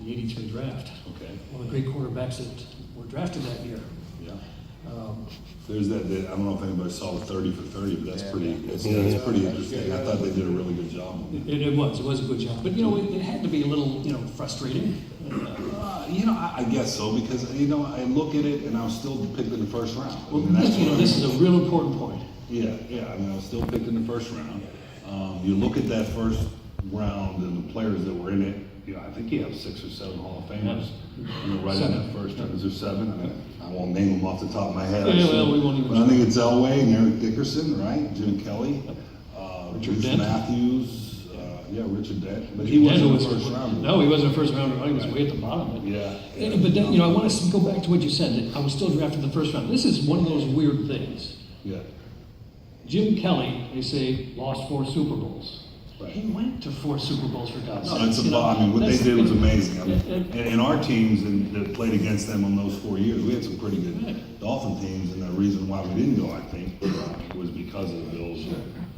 the '83 draft. Okay. One of the great quarterbacks that were drafted that year. Yeah. There's that, I don't know if anybody saw the 30 for 30, but that's pretty interesting. I thought they did a really good job. It was a good job. But, it had to be a little, frustrating. I guess so, because, I look at it and I was still picked in the first round. Well, this is a real important point. Yeah, I was still picked in the first round. You look at that first round and the players that were in it, I think you have 6 or 7 Hall of Famers. Right in that first round. Is there 7? I won't name them off the top of my head. Yeah, well, we won't even. But I think it's Elway and Eric Dickerson, right? Jim Kelly, Richard Bruce Dent. Matthews, Richard Dent. But he wasn't the first rounder. No, he wasn't a first rounder. He was way at the bottom. But then, I want to go back to what you said, that I was still drafted in the first round. This is one of those weird things. Yeah. Jim Kelly, they say, lost 4 Super Bowls. Right. He went to 4 Super Bowls for God's sake. That's what they did was amazing. And our teams that played against them on those 4 years, we had some pretty good Dolphin teams, and the reason why we didn't go, I think, was because of the Bills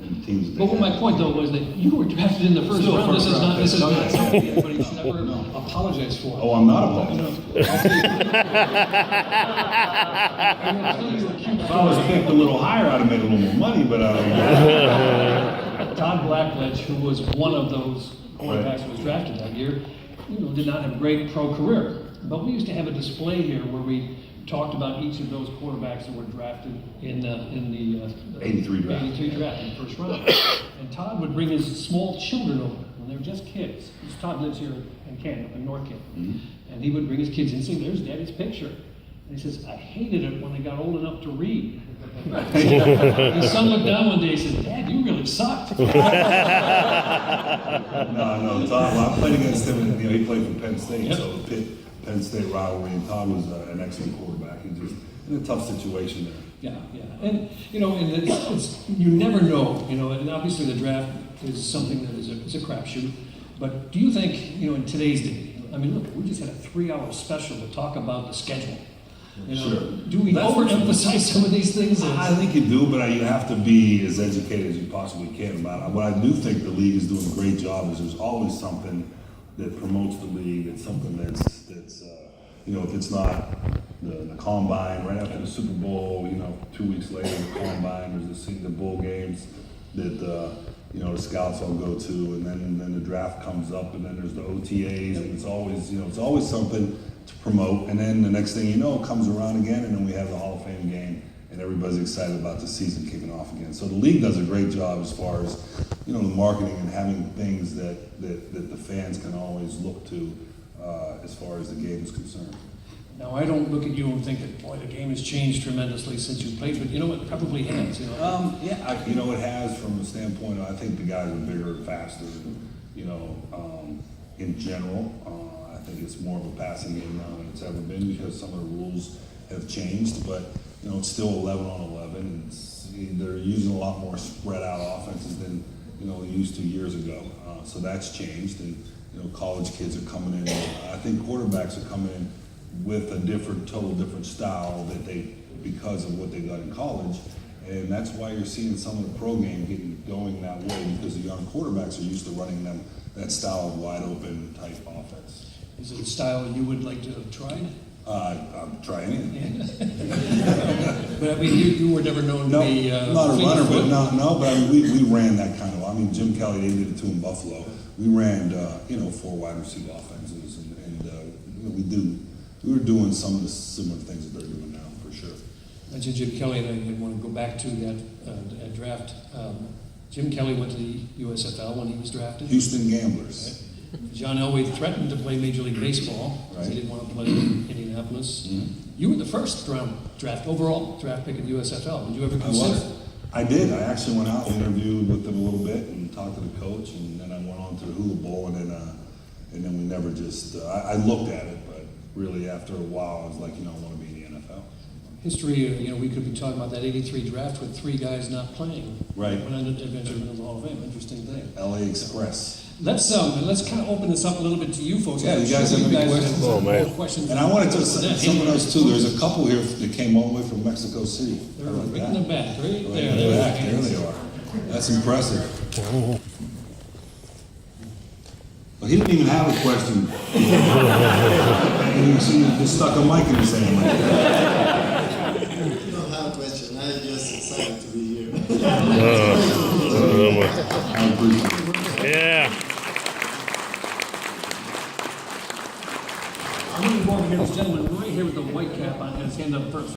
and the teams that they But my point, though, was that you were drafted in the first round. This is not something anybody should ever apologize for. Oh, I'm not apologizing. If I was picked a little higher, I'd have made a little more money, but I don't Todd Blackledge, who was one of those quarterbacks who was drafted that year, did not have a great pro career. But we used to have a display here where we talked about each of those quarterbacks that were drafted in the 83 draft. 83 draft in the first round. And Todd would bring his small children over when they were just kids. Todd lives here in Canton, in North Canton. Mm-hmm. And he would bring his kids in and say, "There's Daddy's picture." And he says, "I hated it when they got old enough to read." His son looked down one day and said, "Dad, you really sucked." No, Todd, I played against him, and he played for Penn State, so the Penn State rivalry, and Todd was an excellent quarterback. He's just in a tough situation there. Yeah. And, you never know, and obviously the draft is something that is a crapshoot. But do you think, in today's day, look, we just had a 3-hour special to talk about the schedule. Sure. Do we overemphasize some of these things? I think you do, but you have to be as educated as you possibly can about it. What I do think the league is doing a great job is there's always something that promotes the league. It's something that's if it's not the combine right after the Super Bowl, 2 weeks later the combine, there's the bowl games that the scouts all go to, and then the draft comes up, and then there's the OTAs, and it's always something to promote. And then the next thing you know, it comes around again, and then we have the Hall of Fame game, and everybody's excited about the season kicking off again. So the league does a great job as far as the marketing and having things that the fans can always look to as far as the game is concerned. Now, I don't look at you and think that, boy, the game has changed tremendously since you played, but it probably has. It has from the standpoint of, I think the guys are bigger and faster. In general, I think it's more of a passing game now than it's ever been because some of the rules have changed. But it's still 11 on 11, and they're using a lot more spread out offenses than they used to years ago. So that's changed, and college kids are coming in. I think quarterbacks are coming in with a total different style because of what they got in college. And that's why you're seeing some of the pro game getting going that way, because the young quarterbacks are used to running that style of wide open type offense. Is it a style you would like to have tried? I'll try anything. But you were never known to be not a runner, but but we ran that kind of. Jim Kelly, they did it too in Buffalo. We ran 4 wide receiver offenses, and we were doing some of the similar things that they're doing now, for sure. Mentioned Jim Kelly, and I want to go back to that draft. Jim Kelly went to the USFL when he was drafted. Houston Gamblers. Right. John Elway threatened to play Major League Baseball because he didn't want to play in Indianapolis. Mm-hmm. You were the first overall draft pick at the USFL. Did you ever consider? I did. I actually went out and interviewed with them a little bit and talked to the coach, and then I went on to the Hula Bowl, and then we never just. I looked at it, but really after a while, I was like, I want to be in the NFL. History, we could be talking about that '83 draft with 3 guys not playing. Right. When I eventually went to the Hall of Fame. Interesting thing. LA Express. Let's kind of open this up a little bit to you folks. Yeah, you guys have any questions? Oh, man. Questions. And I wanted to say something else too. There's a couple here that came all the way from Mexico City. They're right in the back, right there. There they are. That's impressive. He didn't even have a question. And you see, you just stuck a mic in his hand like that. You don't have a question. I'm just excited to be here. I appreciate it. Yeah. I'm looking forward to get this gentleman right here with the white cap on, his hand up first.